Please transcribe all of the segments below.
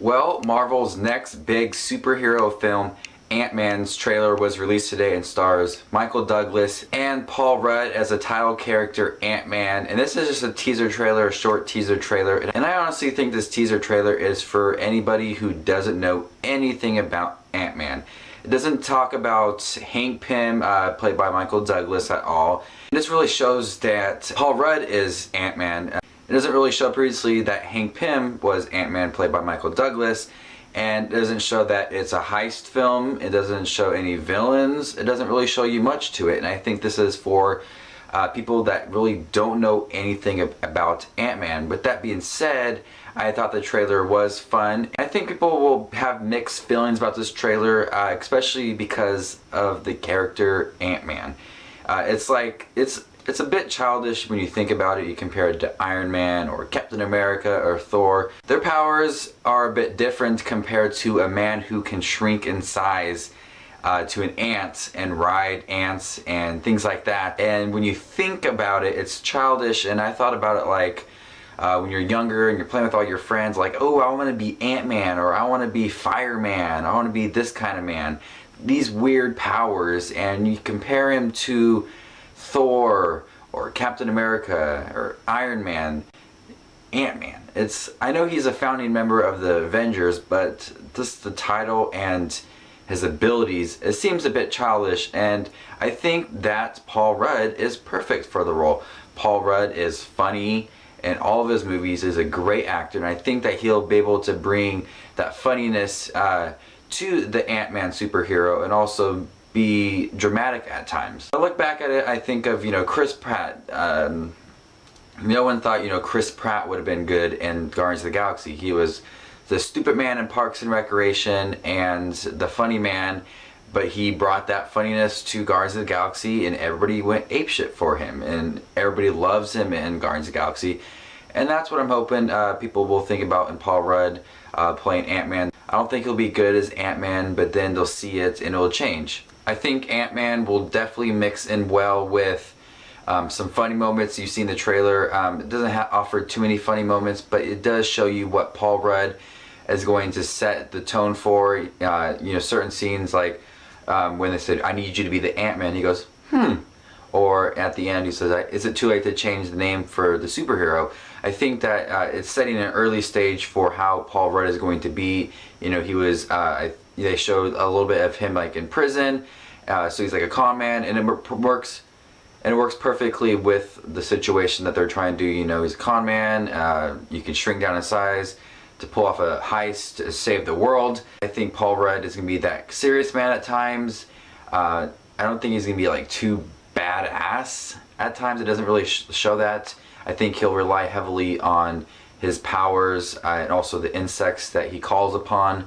Well, Marvel's next big superhero film, Ant-Man's trailer was released today and stars Michael Douglas and Paul Rudd as a title character, Ant-Man. And this is just a teaser trailer, a short teaser trailer. And I honestly think this teaser trailer is for anybody who doesn't know anything about Ant-Man. It doesn't talk about Hank Pym, played by Michael Douglas, at all. This really shows that Paul Rudd is Ant-Man. It doesn't really show previously that Hank Pym was Ant-Man, played by Michael Douglas. And it doesn't show that it's a heist film. It doesn't show any villains. It doesn't really show you much to it. And I think this is for people that really don't know anything about Ant-Man. With that being said, I thought the trailer was fun. I think people will have mixed feelings about this trailer, especially because of the character Ant-Man. It's a bit childish when you think about it. You compare it to Iron Man or Captain America or Thor. Their powers are a bit different compared to a man who can shrink in size to an ant and ride ants and things like that. And when you think about it, it's childish. And I thought about it like when you're younger and you're playing with all your friends, like, oh, I want to be Ant-Man, or I want to be Fireman, I want to be this kind of man. These weird powers, and you compare him to Thor or Captain America or Iron Man. Ant-Man. I know he's a founding member of the Avengers, but just the title and his abilities, it seems a bit childish, and I think that Paul Rudd is perfect for the role. Paul Rudd is funny in all of his movies, is a great actor, and I think that he'll be able to bring that funniness to the Ant-Man superhero and also be dramatic at times. I look back at it, I think of, Chris Pratt. No one thought, Chris Pratt would have been good in Guardians of the Galaxy. He was the stupid man in Parks and Recreation and the funny man, but he brought that funniness to Guardians of the Galaxy, and everybody went apeshit for him, and everybody loves him in Guardians of the Galaxy. And that's what I'm hoping people will think about in Paul Rudd playing Ant-Man. I don't think he'll be good as Ant-Man, but then they'll see it and it'll change. I think Ant-Man will definitely mix in well with some funny moments. You've seen the trailer. It doesn't offer too many funny moments, but it does show you what Paul Rudd is going to set the tone for. Certain scenes, like when they said, "I need you to be the Ant-Man," he goes, Or at the end he says, "Is it too late to change the name for the superhero?" I think that it's setting an early stage for how Paul Rudd is going to be. He was they showed a little bit of him like in prison, so he's like a con man, and it works perfectly with the situation that they're trying to do. He's a con man. You can shrink down in size to pull off a heist to save the world. I think Paul Rudd is gonna be that serious man at times. I don't think he's gonna be like too badass at times. It doesn't really show that. I think he'll rely heavily on his powers and also the insects that he calls upon.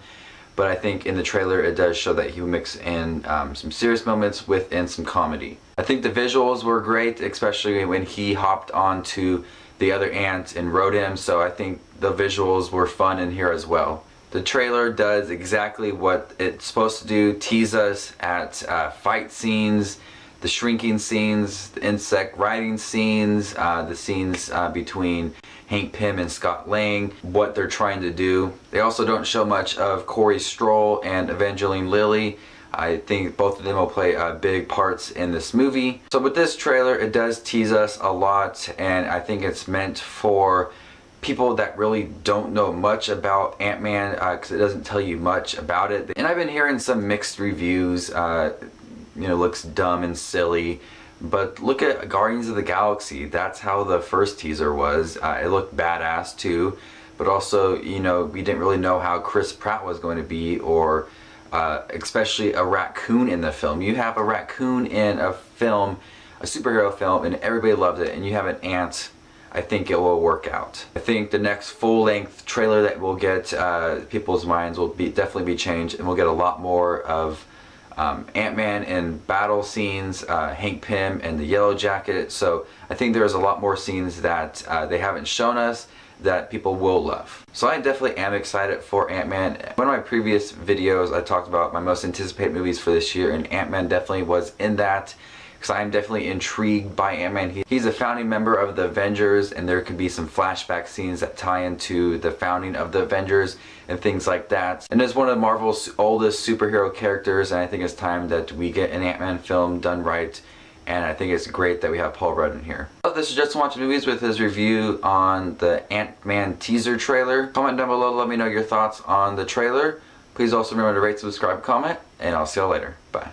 But I think in the trailer it does show that he will mix in some serious moments within some comedy. I think the visuals were great, especially when he hopped onto the other ant and rode him, so I think the visuals were fun in here as well. The trailer does exactly what it's supposed to do, tease us at fight scenes, the shrinking scenes, the insect riding scenes, the scenes between Hank Pym and Scott Lang, what they're trying to do. They also don't show much of Corey Stoll and Evangeline Lilly. I think both of them will play big parts in this movie. So with this trailer, it does tease us a lot, and I think it's meant for people that really don't know much about Ant-Man, because it doesn't tell you much about it. And I've been hearing some mixed reviews. Looks dumb and silly. But look at Guardians of the Galaxy. That's how the first teaser was. It looked badass too. But also, we didn't really know how Chris Pratt was going to be, or especially a raccoon in the film. You have a raccoon in a film, a superhero film, and everybody loved it. And you have an ant. I think it will work out. I think the next full-length trailer that we'll get, people's minds will definitely be changed, and we'll get a lot more of Ant-Man in battle scenes, Hank Pym and the Yellow Jacket. So I think there's a lot more scenes that they haven't shown us that people will love. So I definitely am excited for Ant-Man. One of my previous videos I talked about my most anticipated movies for this year, and Ant-Man definitely was in that. because I'm definitely intrigued by Ant-Man. He's a founding member of the Avengers, and there could be some flashback scenes that tie into the founding of the Avengers and things like that. And is one of Marvel's oldest superhero characters, and I think it's time that we get an Ant-Man film done right. And I think it's great that we have Paul Rudd in here. So this is Justin Watching Movies with his review on the Ant-Man teaser trailer. Comment down below to let me know your thoughts on the trailer. Please also remember to rate, subscribe, comment, and I'll see y'all later. Bye.